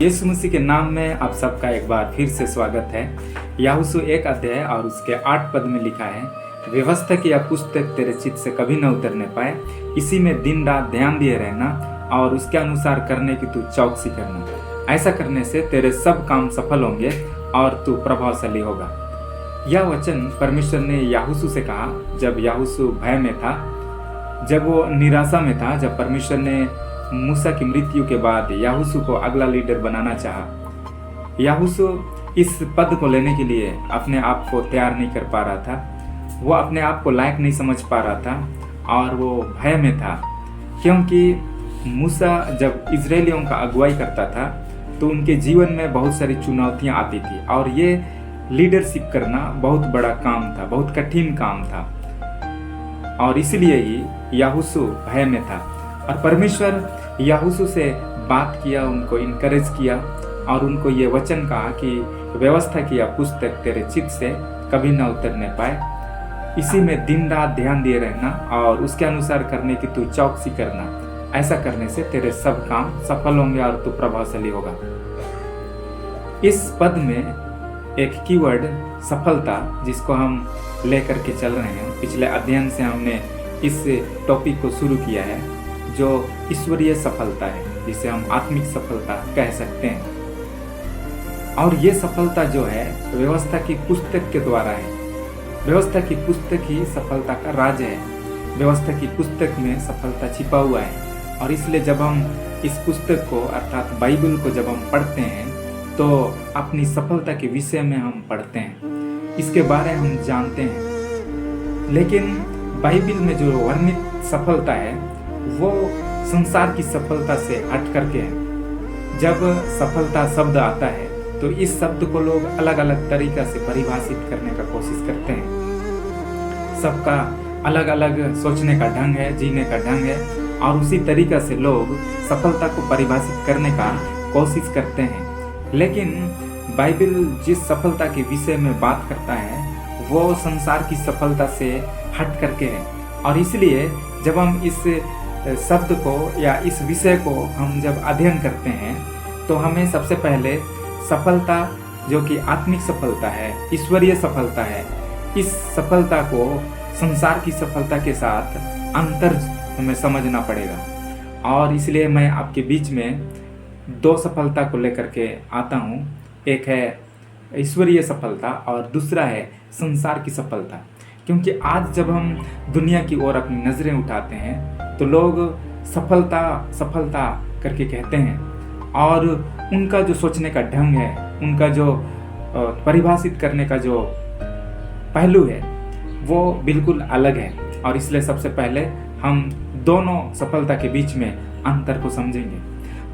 यीशु मसीह के नाम में आप सबका एक बार फिर से स्वागत है। यहोशू 1 अध्याय और उसके 8 पद में लिखा है, व्यवस्था की यह पुस्तक तेरे चित्त से कभी न उतरने पाए, इसी में दिन रात ध्यान दिए रहना और उसके अनुसार करने की तू चौकसी करना। ऐसा करने से तेरे सब काम सफल होंगे और तू प्रभावशाली होगा। यह वचन परमेश्वर ने यहोशू से कहा जब यहोशू भय में था, जब वो निराशा में था, जब परमेश्वर ने मूसा की मृत्यु के बाद यहोशू को अगला लीडर बनाना चाहा। यहोशू इस पद को लेने के लिए अपने आप को तैयार नहीं कर पा रहा था, वो अपने आप को लायक नहीं समझ पा रहा था और वो भय में था, क्योंकि मूसा जब इजरायलियों का अगुवाई करता था तो उनके जीवन में बहुत सारी चुनौतियां आती थी और ये लीडरशिप करना बहुत बड़ा काम था, बहुत कठिन काम था और इसलिए ही यहोशू भय में था। और परमेश्वर यहोशू से बात किया, उनको इनकरेज किया और उनको ये वचन कहा कि व्यवस्था की यह पुस्तक तेरे चित्त से कभी न उतरने पाए, इसी में दिन रात ध्यान दिए रहना और उसके अनुसार करने की तू चौकसी करना। ऐसा करने से तेरे सब काम सफल होंगे और तू प्रभावशाली होगा। इस पद में एक कीवर्ड सफलता, जिसको हम लेकर के चल रहे हैं। पिछले अध्ययन से हमने इस टॉपिक को शुरू किया है, जो ईश्वरीय सफलता है, जिसे हम आत्मिक सफलता कह सकते हैं। और ये सफलता जो है व्यवस्था की पुस्तक के द्वारा है। व्यवस्था की पुस्तक ही सफलता का राज है। व्यवस्था की पुस्तक में सफलता छिपा हुआ है और इसलिए जब हम इस पुस्तक को अर्थात बाइबल को जब हम पढ़ते हैं तो अपनी सफलता के विषय में हम पढ़ते हैं, इसके बारे में हम जानते हैं। लेकिन बाइबल में जो वर्णित सफलता है वो संसार की सफलता से हट करके है। जब सफलता शब्द आता है तो इस शब्द को लोग अलग अलग तरीका से परिभाषित करने का कोशिश करते हैं। सबका अलग अलग सोचने का ढंग है, जीने का ढंग है और उसी तरीका से लोग सफलता को परिभाषित करने का कोशिश करते हैं। लेकिन बाइबल जिस सफलता के विषय में बात करता है वो संसार की सफलता से हट करके है और इसलिए जब हम इस शब्द को या इस विषय को हम जब अध्ययन करते हैं तो हमें सबसे पहले सफलता जो कि आत्मिक सफलता है, ईश्वरीय सफलता है, इस सफलता को संसार की सफलता के साथ अंतर हमें समझना पड़ेगा। और इसलिए मैं आपके बीच में दो सफलता को लेकर के आता हूँ। एक है ईश्वरीय सफलता और दूसरा है संसार की सफलता। क्योंकि आज जब हम दुनिया की ओर अपनी नज़रें उठाते हैं तो लोग सफलता सफलता करके कहते हैं और उनका जो सोचने का ढंग है, उनका जो परिभाषित करने का जो पहलू है वो बिल्कुल अलग है। और इसलिए सबसे पहले हम दोनों सफलता के बीच में अंतर को समझेंगे।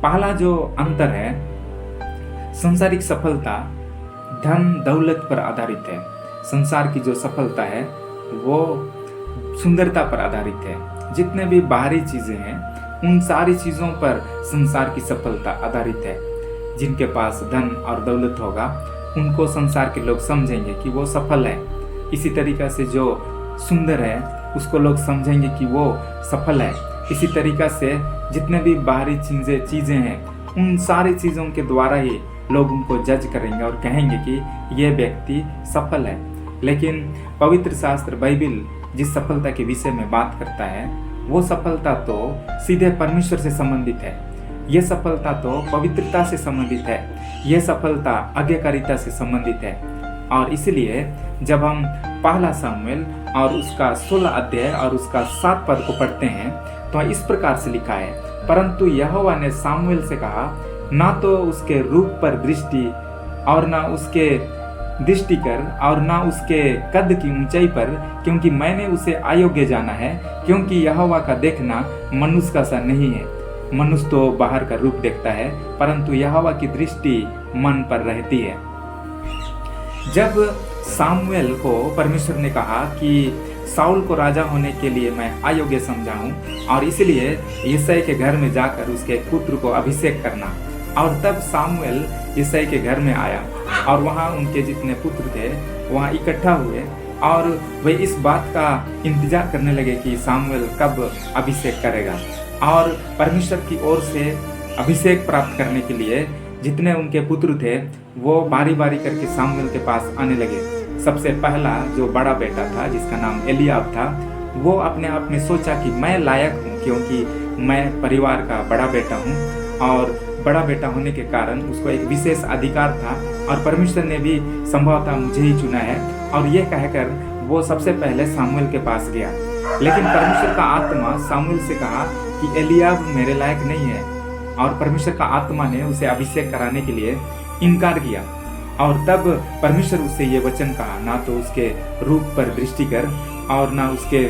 पहला जो अंतर है, सांसारिक सफलता धन दौलत पर आधारित है। संसार की जो सफलता है वो सुंदरता पर आधारित है। जितने भी बाहरी चीजें हैं उन सारी चीजों पर संसार की सफलता आधारित है। जिनके पास धन और दौलत होगा उनको संसार के लोग समझेंगे कि वो सफल है। इसी तरीका से जो सुंदर है उसको लोग समझेंगे कि वो सफल है। इसी तरीका से जितने भी बाहरी चीजें हैं उन सारी चीजों के द्वारा ही लोग उनको जज करेंगे और कहेंगे कि ये व्यक्ति सफल है। लेकिन पवित्र शास्त्र बाइबल जिस सफलता के विषय में बात करता है वो सफलता तो सीधे परमेश्वर से संबंधित है। ये सफलता तो पवित्रता से संबंधित है। ये सफलता आज्ञाकारिता से संबंधित है। और इसलिए जब हम पहला शमूएल और उसका 16 अध्याय और उसका 7 पद को पढ़ते हैं तो इस प्रकार से लिखा है, परंतु यहोवा ने शमूएल से कहा, ना तो उसके रूप पर दृष्टि और ना उसके दृष्टि कर और ना उसके कद की ऊंचाई पर, क्योंकि मैंने उसे अयोग्य जाना है, क्योंकि यहोवा का देखना मनुष्य का सा नहीं है। मनुष्य तो बाहर का रूप देखता है परंतु यहोवा की दृष्टि मन पर रहती है। जब सामुएल को परमेश्वर ने कहा कि साउल को राजा होने के लिए मैं अयोग्य समझा हूँ और इसलिए यिशै के घर में जाकर उसके पुत्र को अभिषेक करना, और तब सामुएल यिशै के घर में आया और वहाँ उनके जितने पुत्र थे वहाँ इकट्ठा हुए और वे इस बात का इंतजार करने लगे कि सामुएल कब अभिषेक करेगा। और परमेश्वर की ओर से अभिषेक प्राप्त करने के लिए जितने उनके पुत्र थे वो बारी बारी करके सामुएल के पास आने लगे। सबसे पहला जो बड़ा बेटा था जिसका नाम एलियाब था, वो अपने आप में सोचा कि मैं लायक हूँ, क्योंकि मैं परिवार का बड़ा बेटा हूँ और बड़ा बेटा होने के कारण उसको एक विशेष अधिकार था और परमेश्वर ने भी संभवतः मुझे ही चुना है। और ये कहकर वो सबसे पहले सामुएल के पास गया। लेकिन परमेश्वर का आत्मा सामुएल से कहा कि एलियाब मेरे लायक नहीं है, और परमेश्वर का आत्मा ने उसे अभिषेक कराने के लिए इनकार किया। और तब परमेश्वर उससे ये वचन कहा, ना तो उसके रूप पर दृष्टि कर और ना उसके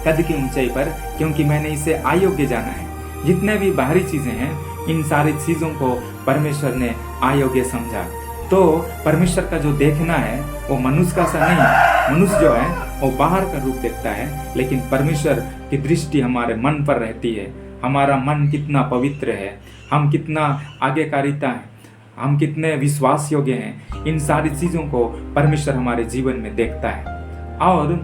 कद की ऊंचाई पर, क्योंकि मैंने इसे अयोग्य जाना है। जितने भी बाहरी चीजें हैं इन सारी चीजों को परमेश्वर ने अयोग्य समझा। तो परमेश्वर का जो देखना है वो मनुष्य का सा नहीं है। मनुष्य जो है वो बाहर का रूप देखता है, लेकिन परमेश्वर की दृष्टि हमारे मन पर रहती है। हमारा मन कितना पवित्र है, हम कितना आज्ञाकारिता है, हम कितने विश्वास योग्य हैं, इन सारी चीजों को परमेश्वर हमारे जीवन में देखता है। और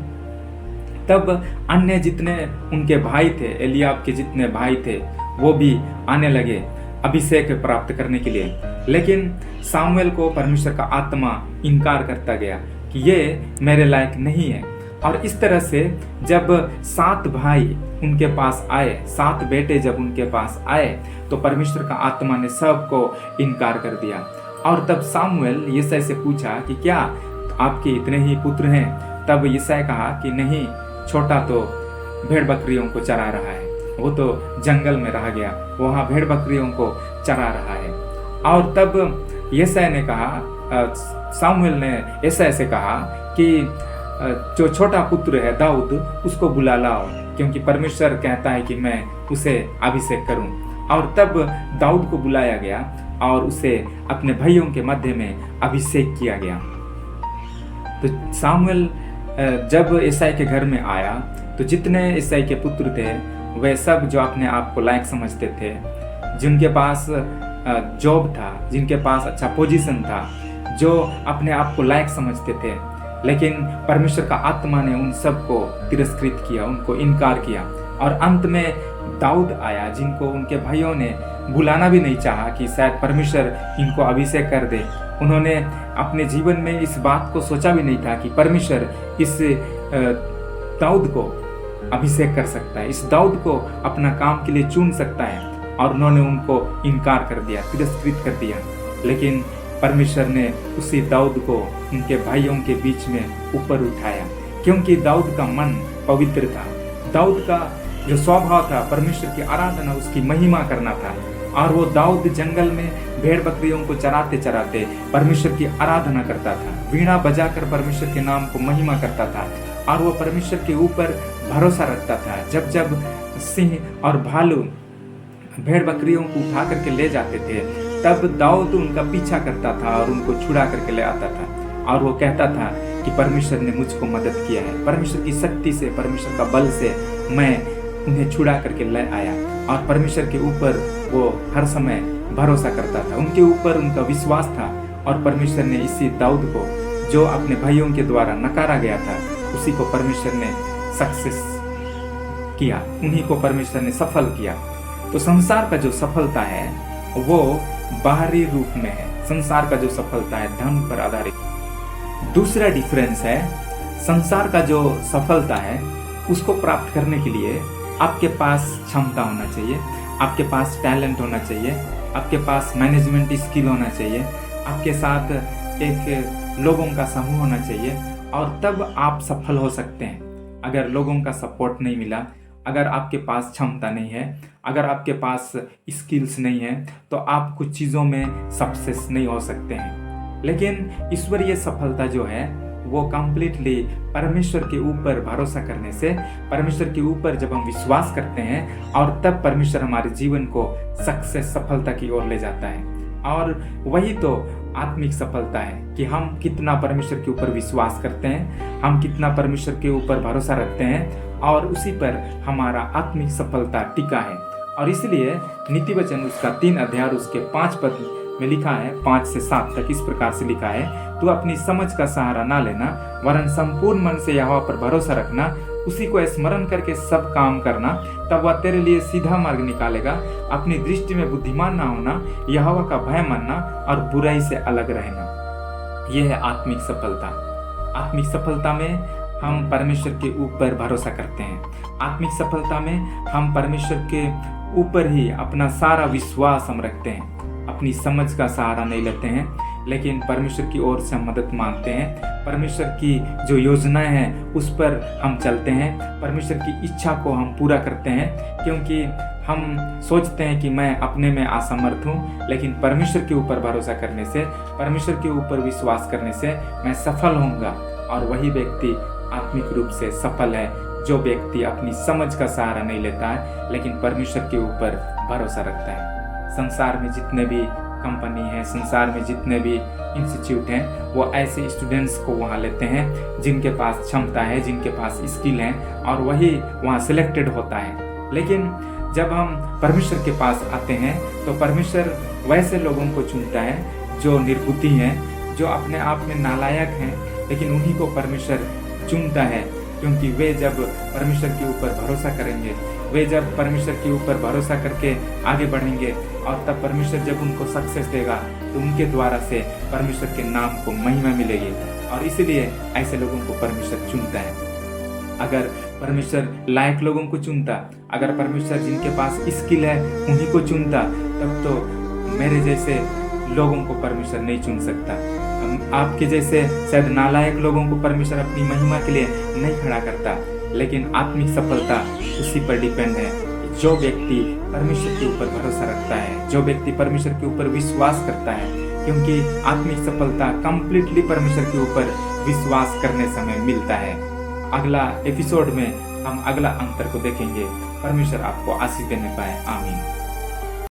तब अन्य जितने उनके भाई थे, एलियाब के जितने भाई थे, वो भी आने लगे अभिषेक प्राप्त करने के लिए। लेकिन सामुएल को परमेश्वर का आत्मा इनकार करता गया कि ये मेरे लायक नहीं है। और इस तरह से जब 7 भाई उनके पास आए, 7 बेटे जब उनके पास आए, तो परमेश्वर का आत्मा ने सबको इनकार कर दिया। और तब सामुएल यिशै से पूछा कि क्या आपके इतने ही पुत्र हैं? तब यिशै कहा कि नहीं, छोटा तो भेड़ बकरियों को चरा रहा है, वो तो जंगल में रह गया, वहाँ भेड़ बकरियों को चरा रहा है। और तब यिशै ने कहा, सामुएल ने यिशै से कहा कि जो छोटा पुत्र है दाऊद, उसको बुला लाओ, क्योंकि परमेश्वर कहता है कि मैं उसे अभिषेक करूं। और तब दाऊद को बुलाया गया और उसे अपने भाइयों के मध्य में अभिषेक किया गया। तो सामुएल जब यिशै के घर में आया तो जितने यिशै के पुत्र थे वे सब जो अपने आप को लायक समझते थे, जिनके पास जॉब था, जिनके पास अच्छा पोजीशन था, जो अपने आप को लायक समझते थे, लेकिन परमेश्वर का आत्मा ने उन सबको तिरस्कृत किया, उनको इनकार किया। और अंत में दाऊद आया, जिनको उनके भाइयों ने बुलाना भी नहीं चाहा कि शायद परमेश्वर इनको अभिषेक कर दे। उन्होंने अपने जीवन में इस बात को सोचा भी नहीं था कि परमेश्वर इस दाऊद को अभिषेक कर सकता है, इस दाऊद को अपना काम के लिए चुन सकता है। और उन्होंने उनको इनकार कर दिया, तिरस्कृत कर दिया। लेकिन परमेश्वर ने उसी दाऊद को उनके भाइयों के बीच में ऊपर उठाया, क्योंकि दाऊद का मन पवित्र था। दाऊद का जो स्वभाव था परमेश्वर की आराधना, उसकी महिमा करना था। और वो दाऊद जंगल में भेड़ बकरियों को चराते चराते परमेश्वर की आराधना करता था, वीणा बजाकर परमेश्वर के नाम को महिमा करता था। और वो परमेश्वर के ऊपर भरोसा रखता था। जब जब सिंह और भालू भेड़ बकरियों को उठा करके ले जाते थे, तब दाऊद उनका पीछा करता था और उनको छुड़ा करके ले आता था। और वो कहता था कि परमेश्वर ने मुझको मदद किया है, परमेश्वर की शक्ति से, परमेश्वर का बल से मैं उन्हें छुड़ा करके ले आया। और परमेश्वर के ऊपर वो हर समय भरोसा करता था, उनके ऊपर उनका विश्वास था। और परमेश्वर ने इसी दाऊद को, जो अपने भाइयों के द्वारा नकारा गया था, उसी को परमेश्वर ने सक्सेस किया, उन्हीं को परमेश्वर ने सफल किया। तो संसार का जो सफलता है वो बाहरी रूप में है। संसार का जो सफलता है धन पर आधारित। दूसरा डिफरेंस है, संसार का जो सफलता है उसको प्राप्त करने के लिए आपके पास क्षमता होना चाहिए, आपके पास टैलेंट होना चाहिए, आपके पास मैनेजमेंट स्किल होना चाहिए, आपके साथ एक लोगों का समूह होना चाहिए, और तब आप सफल हो सकते हैं। अगर लोगों का सपोर्ट नहीं मिला, अगर आपके पास क्षमता नहीं है, अगर आपके पास स्किल्स नहीं है, तो आप कुछ चीज़ों में सक्सेस नहीं हो सकते हैं। लेकिन ईश्वरीय सफलता जो है वो कंप्लीटली परमेश्वर के ऊपर भरोसा करने से, परमेश्वर के ऊपर जब हम विश्वास करते हैं, और तब परमेश्वर हमारे जीवन को सक्सेस, सफलता की ओर ले जाता है। और वही तो आत्मिक सफलता है कि हम कितना परमेश्वर के ऊपर विश्वास करते हैं, हम कितना परमेश्वर के ऊपर भरोसा रखते हैं, और उसी पर हमारा आत्मिक सफलता टिका है। और इसलिए नीति वचन उसका 3 अध्याय उसके 5 पद में लिखा है, 5 से 7 तक इस प्रकार से लिखा है, तू अपनी समझ का सहारा ना लेना, वरन संपूर्ण मन से यहोवा पर भरोसा रखना उसी को स्मरण करके सब काम करना, तब वह तेरे लिए सीधा मार्ग निकालेगा। अपनी दृष्टि में बुद्धिमान ना होना, यहोवा का भय मानना और बुराई से अलग रहना, यह है आत्मिक सफलता। आत्मिक सफलता में हम परमेश्वर के ऊपर भरोसा करते हैं। आत्मिक सफलता में हम परमेश्वर के ऊपर ही अपना सारा विश्वास हम रखते हैं। अपनी समझ का सहारा नहीं लेते हैं, लेकिन परमेश्वर की ओर से हम मदद मांगते हैं। परमेश्वर की जो योजनाएं हैं उस पर हम चलते हैं। परमेश्वर की इच्छा को हम पूरा करते हैं, क्योंकि हम सोचते हैं कि मैं अपने में असमर्थ हूँ, लेकिन परमेश्वर के ऊपर भरोसा करने से, परमेश्वर के ऊपर विश्वास करने से मैं सफल होऊंगा। और वही व्यक्ति आत्मिक रूप से सफल है, जो व्यक्ति अपनी समझ का सहारा नहीं लेता है, लेकिन परमेश्वर के ऊपर भरोसा रखता है। संसार में जितने भी कंपनी हैं, संसार में जितने भी इंस्टीट्यूट हैं, वो ऐसे स्टूडेंट्स को वहाँ लेते हैं जिनके पास क्षमता है, जिनके पास स्किल है, और वही वहाँ सिलेक्टेड होता है। लेकिन जब हम परमेश्वर के पास आते हैं तो परमेश्वर वैसे लोगों को चुनता है जो निर्बुद्धि हैं, जो अपने आप में नालायक हैं, लेकिन उन्हीं को परमेश्वर चुनता है, क्योंकि वे जब परमेश्वर के ऊपर भरोसा करेंगे, वे जब परमेश्वर के ऊपर भरोसा करके आगे बढ़ेंगे, और तब परमेश्वर जब उनको सक्सेस देगा तो उनके द्वारा से परमेश्वर के नाम को महिमा मिलेगी। और इसलिए ऐसे लोगों को परमेश्वर चुनता है। अगर परमेश्वर लायक लोगों को चुनता, अगर परमेश्वर जिनके पास स्किल है उन्हीं को चुनता, तब तो मेरे जैसे लोगों को परमेश्वर नहीं चुन सकता। आपके जैसे शायद नालायक लोगों को परमेश्वर अपनी महिमा के लिए नहीं खड़ा करता। लेकिन आत्मिक सफलता उसी पर डिपेंड है, जो व्यक्ति परमेश्वर के ऊपर भरोसा रखता है, जो व्यक्ति परमेश्वर के ऊपर विश्वास करता है, क्योंकि आत्मिक सफलता कंप्लीटली परमेश्वर के ऊपर विश्वास करने समय मिलता है। अगला एपिसोड में हम अगला अंतर को देखेंगे। परमेश्वर आपको आशीष देने पाए। आमीन।